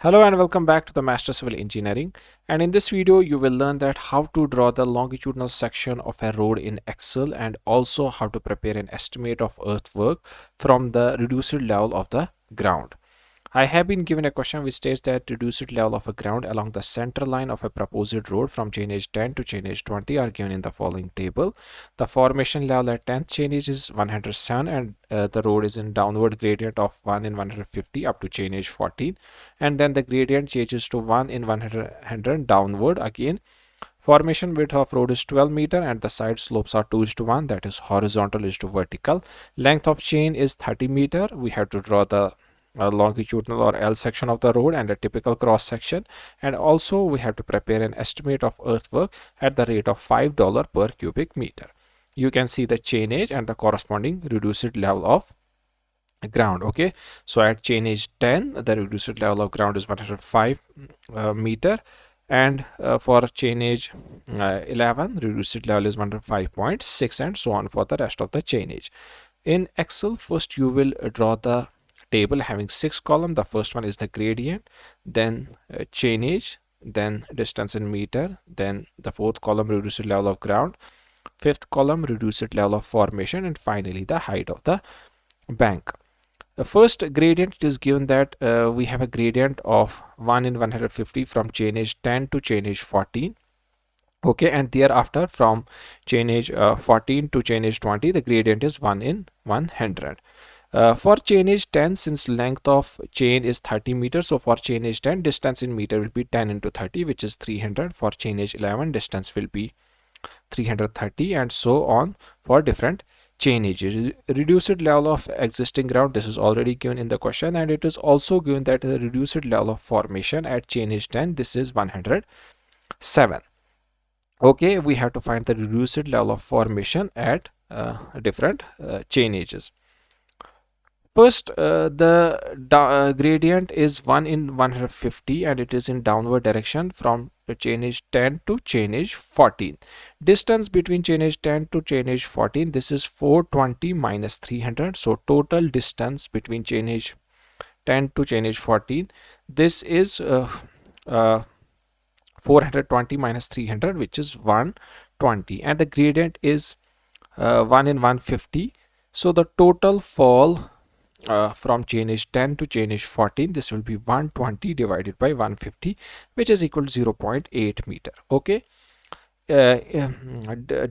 Hello and welcome back to the Master Civil Engineering, and in this video you will learn that how to draw the longitudinal section of a road in Excel and also how to prepare an estimate of earthwork from the reduced level of the ground. I have been given a question which states that reduced level of a ground along the center line of a proposed road from chainage 10 to chainage 20 are given in the following table. The formation level at 10th chainage is 107 and the road is in downward gradient of 1 in 150 up to chainage 14, and then the gradient changes to 1 in 100 downward again. Formation width of road is 12 meter and the side slopes are 2:1, that is horizontal is to vertical. Length of chain is 30 meter. We have to draw the longitudinal or L section of the road and a typical cross section, and also we have to prepare an estimate of earthwork at the rate of $5 per cubic meter. You can see the chainage and the corresponding reduced level of ground. Okay, so at chainage 10 the reduced level of ground is 105 meter, and for chainage 11 reduced level is 105.6, and so on for the rest of the chainage. In Excel, first you will draw the table having 6 columns. The first one is the gradient, then chainage, then distance in meter, then the fourth column reduced level of ground, fifth column reduced level of formation, and finally the height of the bank. The first gradient is given that we have a gradient of 1 in 150 from chainage 10 to chainage 14. Okay, and thereafter from chainage 14 to chainage 20 the gradient is 1 in 100. For chainage 10, since length of chain is 30 meters, so for chainage 10 distance in meter will be 10 into 30, which is 300. For chainage 11 distance will be 330, and so on for different chainages. Reduced level of existing ground, this is already given in the question, and it is also given that the reduced level of formation at chainage 10, this is 107. Okay, we have to find the reduced level of formation at different chainages. First, the gradient is 1 in 150 and it is in downward direction from the chainage 10 to chainage 14. Distance between chainage 10 to chainage 14, this is 420 minus 300. So total distance between chainage 10 to chainage 14, this is 420 minus 300, which is 120, and the gradient is 1 in 150. So the total fall from chainage 10 to chainage 14, this will be 120 divided by 150, which is equal to 0.8 meter. Okay,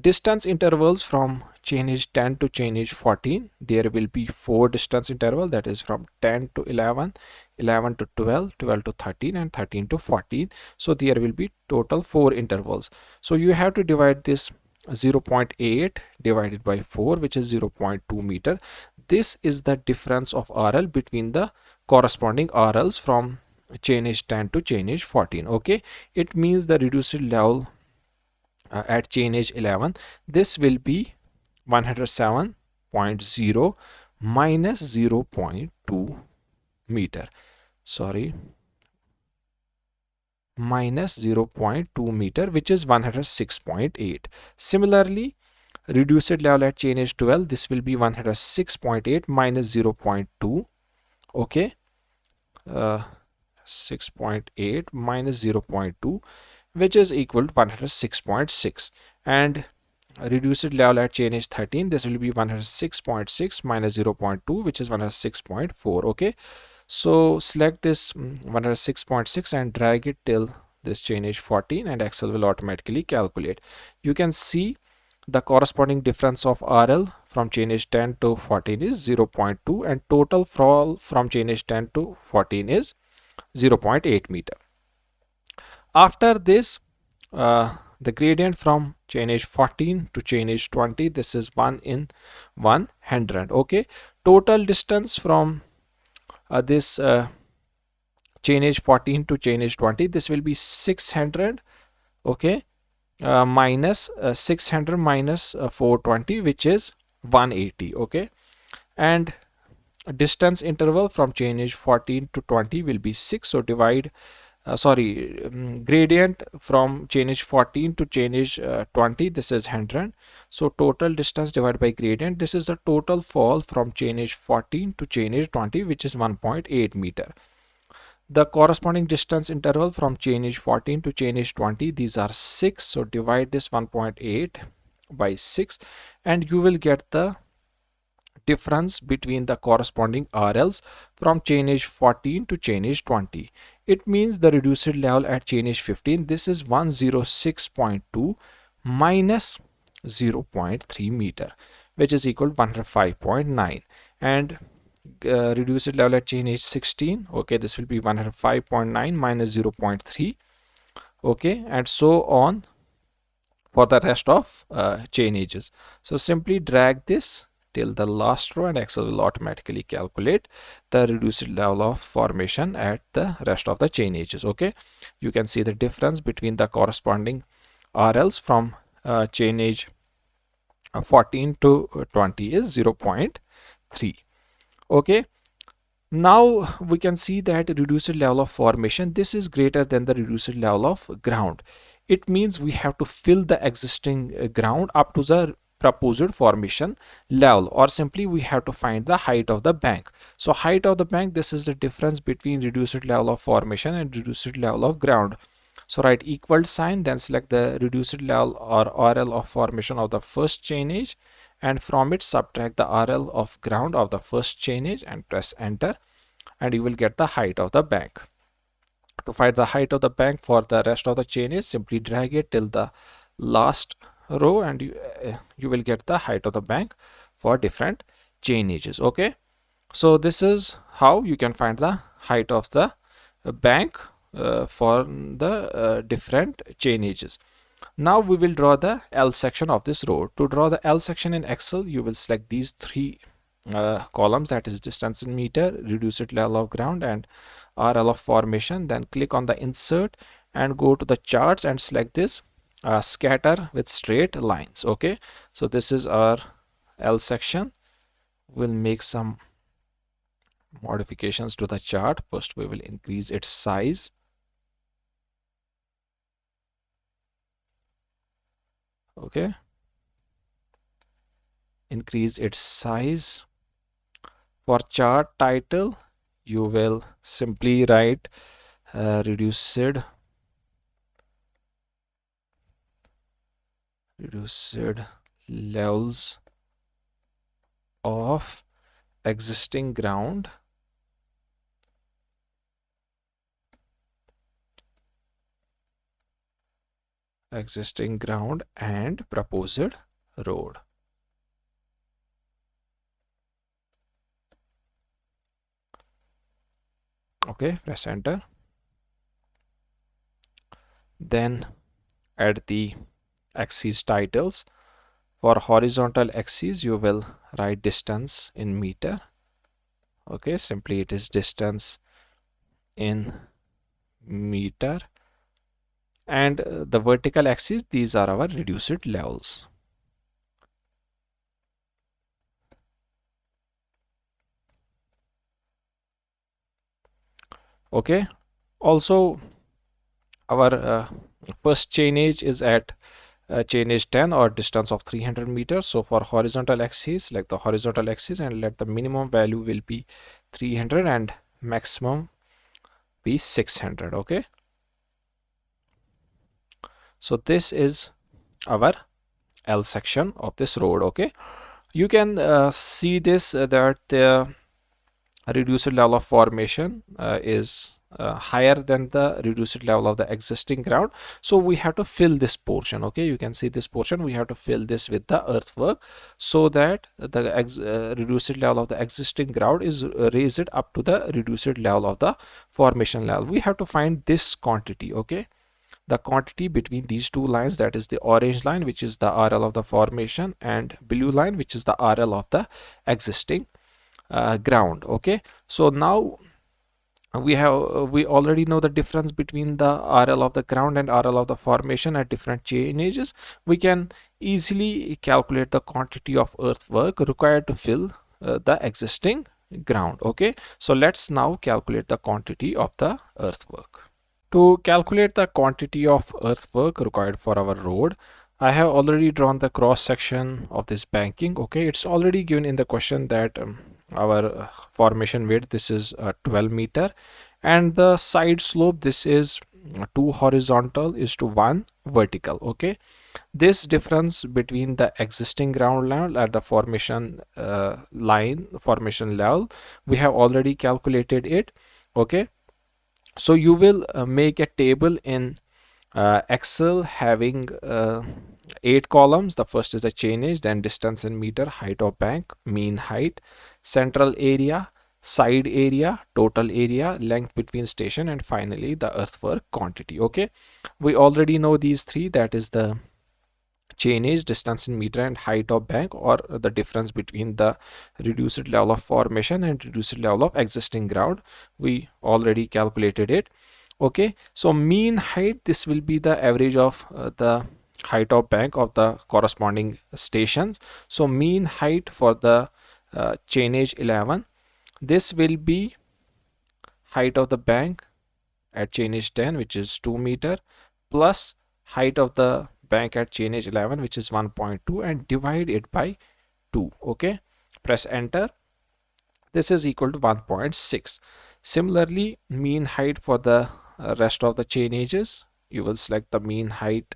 distance intervals from chainage 10 to chainage 14, there will be 4 distance interval, that is from 10 to 11, 11 to 12, 12 to 13, and 13 to 14. So there will be total 4 intervals. So you have to divide this 0.8 divided by 4, which is 0.2 meter. This is the difference of RL between the corresponding RLs from chainage 10 to chainage 14. Okay, it means the reduced level at chainage 11, this will be 107.0 minus 0.2 meter, sorry, minus 0.2 meter, which is 106.8. Similarly, reduced level at chainage 12, this will be 106.8 minus 0.2. Okay, 6.8 minus 0.2, which is equal to 106.6. and reduced level at chainage 13, this will be 106.6 minus 0.2, which is 106.4. okay, so select this 106.6 and drag it till this chainage 14, and Excel will automatically calculate. You can see the corresponding difference of RL from chainage 10 to 14 is 0.2, and total fall from chainage 10 to 14 is 0.8 meter. After this, the gradient from chainage 14 to chainage 20, this is 1 in 100. Okay, total distance from this chainage 14 to chainage 20, this will be 600. Okay, minus 600 minus 420, which is 180. Okay, and distance interval from chainage 14 to 20 will be 6. So divide gradient from chainage 14 to chainage 20, this is 100. So total distance divided by gradient, this is the total fall from chainage 14 to chainage 20, which is 1.8 meter. The corresponding distance interval from chainage 14 to chainage 20, these are 6. So divide this 1.8 by 6 and you will get the difference between the corresponding RLs from chainage 14 to chainage 20. It means the reduced level at chainage 15, this is 106.2 minus 0.3 meter, which is equal to 105.9. And reduced level at chainage 16, okay, this will be 105.9 minus 0.3, okay, and so on for the rest of chainages. So simply drag this till the last row and Excel will automatically calculate the reduced level of formation at the rest of the chainages. Okay, you can see the difference between the corresponding RLs from chainage 14 to 20 is 0.3. Okay, now we can see that reduced level of formation, this is greater than the reduced level of ground. It means we have to fill the existing ground up to the proposed formation level, or simply we have to find the height of the bank. So height of the bank, this is the difference between reduced level of formation and reduced level of ground. So write equal sign, then select the reduced level or RL of formation of the first chainage, and from it subtract the RL of ground of the first chainage and press enter, and you will get the height of the bank. To find the height of the bank for the rest of the chainage, simply drag it till the last row and you will get the height of the bank for different chainages. Okay, so this is how you can find the height of the bank for the different chainages. Now we will draw the L section of this road. To draw the L section in Excel, you will select these three columns, that is distance in meter, reduced level of ground, and RL of formation. Then click on the insert and go to the charts and select this scatter with straight lines. Okay, so this is our L section. We'll make some modifications to the chart. First we will increase its size. Okay, increase its size. For chart title, you will simply write reduced levels of existing ground and proposed road. Okay, press enter. Then add the axis titles. For horizontal axis, you will write distance in meter. Okay, simply it is distance in meter. And the vertical axis, these are our reduced levels. Okay, also our first chainage is at chainage 10 or distance of 300 meters. So for horizontal axis, select the horizontal axis and let the minimum value will be 300 and maximum be 600. Okay, so this is our L section of this road. Okay, you can see this that the reduced level of formation is higher than the reduced level of the existing ground, so we have to fill this portion. Okay, you can see this portion, we have to fill this with the earthwork so that the reduced level of the existing ground is raised up to the reduced level of the formation level. We have to find this quantity. Okay, the quantity between these two lines, that is the orange line, which is the RL of the formation, and blue line, which is the RL of the existing ground. Okay, so now we already know the difference between the RL of the ground and RL of the formation at different chainages. We can easily calculate the quantity of earthwork required to fill the existing ground. Okay, so let's now calculate the quantity of the earthwork. To calculate the quantity of earthwork required for our road, I have already drawn the cross section of this banking. Okay, it's already given in the question that our formation width, this is 12 meter, and the side slope, this is 2 horizontal is to 1 vertical. Okay, this difference between the existing ground level at the formation formation level, we have already calculated it. Okay, so you will make a table in Excel having 8 columns. The first is the chainage, then distance in meter, height of bank, mean height, central area, side area, total area, length between station, and finally the earthwork quantity. Okay, we already know these three, that is the chainage, distance in meter, and height of bank, or the difference between the reduced level of formation and reduced level of existing ground. We already calculated it. Okay, so mean height, this will be the average of the height of bank of the corresponding stations. So mean height for the chainage 11, this will be height of the bank at chainage 10, which is 2 meter, plus height of the bank at chainage 11, which is 1.2, and divide it by 2. Okay, press enter. This is equal to 1.6. Similarly, mean height for the rest of the chainages, you will select the mean height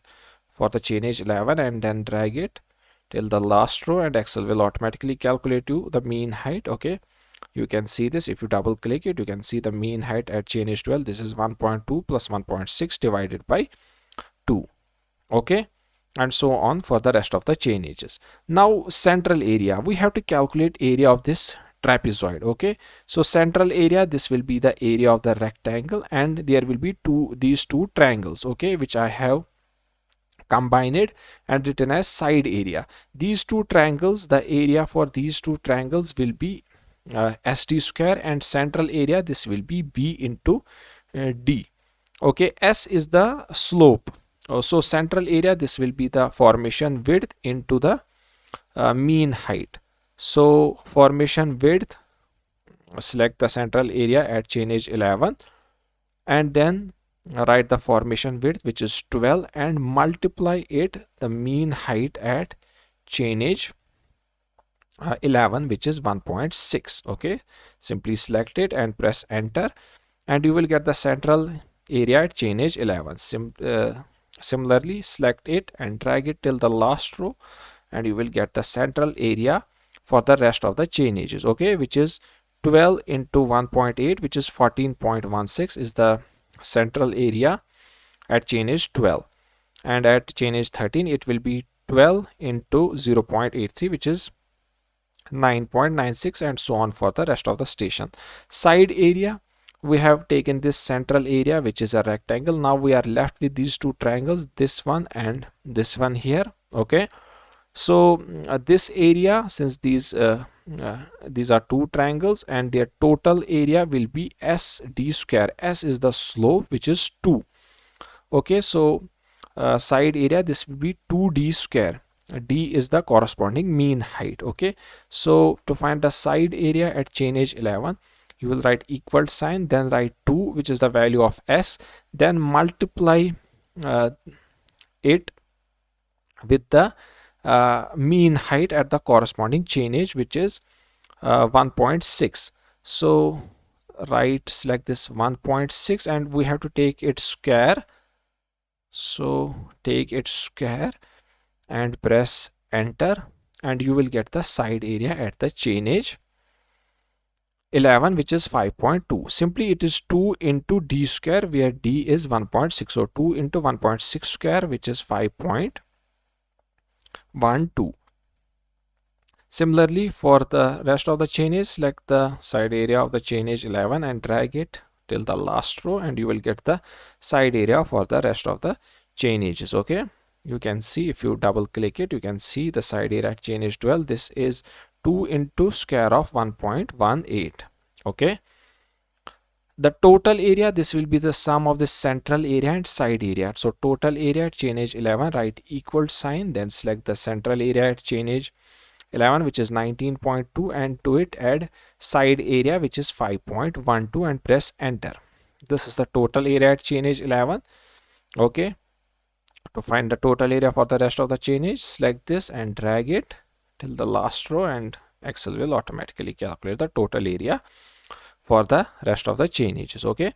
for the chainage 11 and then drag it till the last row, and Excel will automatically calculate you the mean height. Okay, you can see this. If you double click it, you can see the mean height at chainage 12, this is 1.2 plus 1.6 divided by 2. Okay, and so on for the rest of the chainages. Now central area, we have to calculate area of this trapezoid. Okay, so central area, this will be the area of the rectangle, and there will be these two triangles, okay, which I have combined and written as side area. These two triangles, the area for these two triangles will be SD square, and central area, this will be B into D. Okay, S is the slope. So central area, this will be the formation width into the mean height. So formation width, select the central area at chainage 11, and then write the formation width, which is 12, and multiply it the mean height at chainage 11, which is 1.6. Okay, simply select it and press enter, and you will get the central area at chainage 11. Similarly, select it and drag it till the last row, and you will get the central area for the rest of the chainages. Okay, which is 12 into 1.8, which is 14.16 is the central area at chainage 12, and at chainage 13 it will be 12 into 0.83, which is 9.96, and so on for the rest of the station. Side area, we have taken this central area, which is a rectangle. Now we are left with these two triangles, this one and this one here. Okay, so this area, since these are two triangles, and their total area will be SD square. S is the slope, which is 2. Okay, so side area, this will be 2D square. D is the corresponding mean height. Okay, so to find the side area at chainage 11, you will write equal sign, then write 2, which is the value of S, then multiply it with the mean height at the corresponding chainage, which is 1.6. so select this 1.6, and we have to take its square. So take its square and press enter, and you will get the side area at the chainage 11, which is 5.2. Simply it is 2 into D square, where D is 1.6. So 2 into 1.6 square, which is 5.12. Similarly, for the rest of the chainage, select the side area of the chainage 11 and drag it till the last row, and you will get the side area for the rest of the chainages. Okay, you can see, if you double click it, you can see the side area at chainage 12, this is 2 into square of 1.18. Okay, the total area, this will be the sum of the central area and side area. So total area at chainage 11, write equal sign, then select the central area at chainage 11, which is 19.2, and to it add side area, which is 5.12, and press enter. This is the total area at chainage 11. Okay, to find the total area for the rest of the chainage, select this and drag it till the last row, and Excel will automatically calculate the total area for the rest of the chainages. Okay,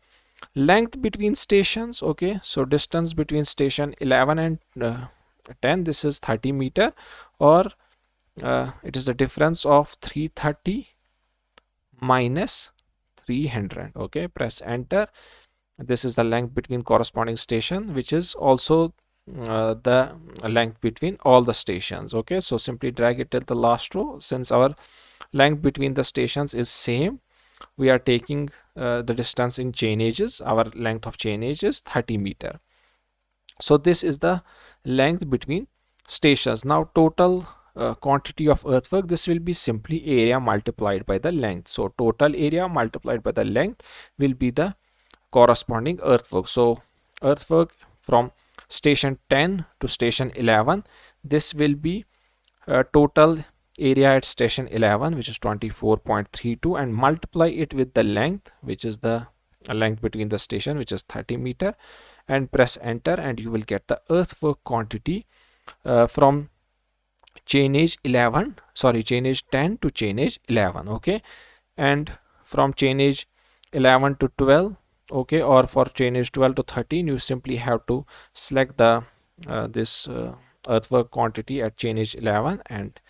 length between stations. Okay, so distance between station 11 and 10, this is 30 meter, or it is the difference of 330 minus 300. Okay, press enter. This is the length between corresponding station, which is also the length between all the stations. Okay, so simply drag it till the last row. Since our length between the stations is same, we are taking the distance in chainages. Our length of chainage is 30 meter. So this is the length between stations. Now total quantity of earthwork, this will be simply area multiplied by the length. So total area multiplied by the length will be the corresponding earthwork. So earthwork from station 10 to station 11, this will be total area at station 11, which is 24.32, and multiply it with the length, which is the length between the station, which is 30 meter, and press enter, and you will get the earthwork quantity from chainage 10 to chainage 11. Okay, and from chainage 11 to 12, okay, or for chainage 12 to 13, you simply have to select the this earthwork quantity at chainage 11 and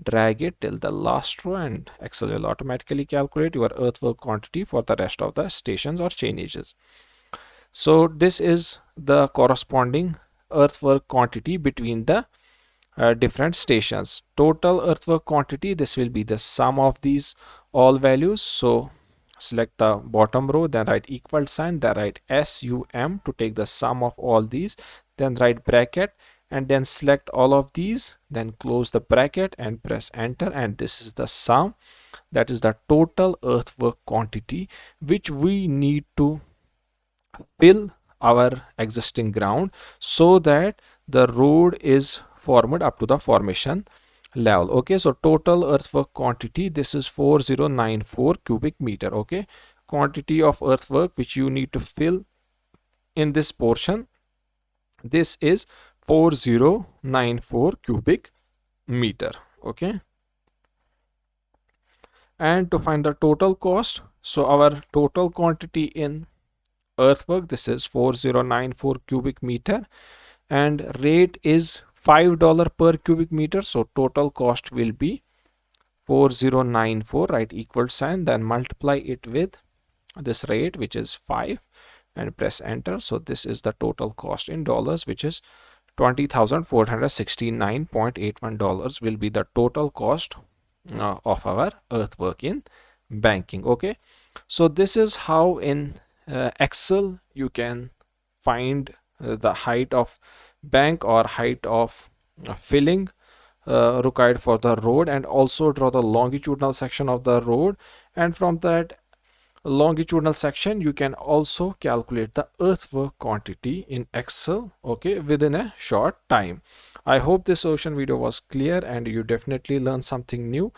drag it till the last row, and Excel will automatically calculate your earthwork quantity for the rest of the stations or chainages. So this is the corresponding earthwork quantity between the different stations. Total earthwork quantity, this will be the sum of these all values. So select the bottom row, then write equal sign, then write SUM to take the sum of all these, then write bracket, and then select all of these, then close the bracket and press enter, and this is the sum. That is the total earthwork quantity which we need to fill our existing ground so that the road is formed up to the formation level. Okay, so total earthwork quantity, this is 4094 cubic meter. Okay, quantity of earthwork which you need to fill in this portion, this is 4094 cubic meter. Okay, and to find the total cost, so our total quantity in earthwork, this is 4094 cubic meter, and rate is $5 per cubic meter. So total cost will be 4094, right, equal sign, then multiply it with this rate, which is 5, and press enter. So this is the total cost in dollars, which is $20,469.81 will be the total cost of our earthwork in banking. Okay, so this is how in Excel you can find the height of bank or height of filling required for the road, and also draw the longitudinal section of the road, and from that longitudinal section you can also calculate the earthwork quantity in Excel, okay, within a short time. I hope this solution video was clear and you definitely learned something new.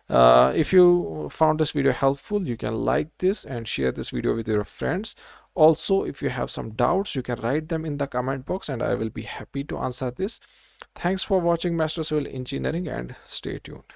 If you found this video helpful, you can like this and share this video with your friends. Also, if you have some doubts, you can write them in the comment box and I will be happy to answer this. Thanks for watching Master Civil Engineering, and stay tuned.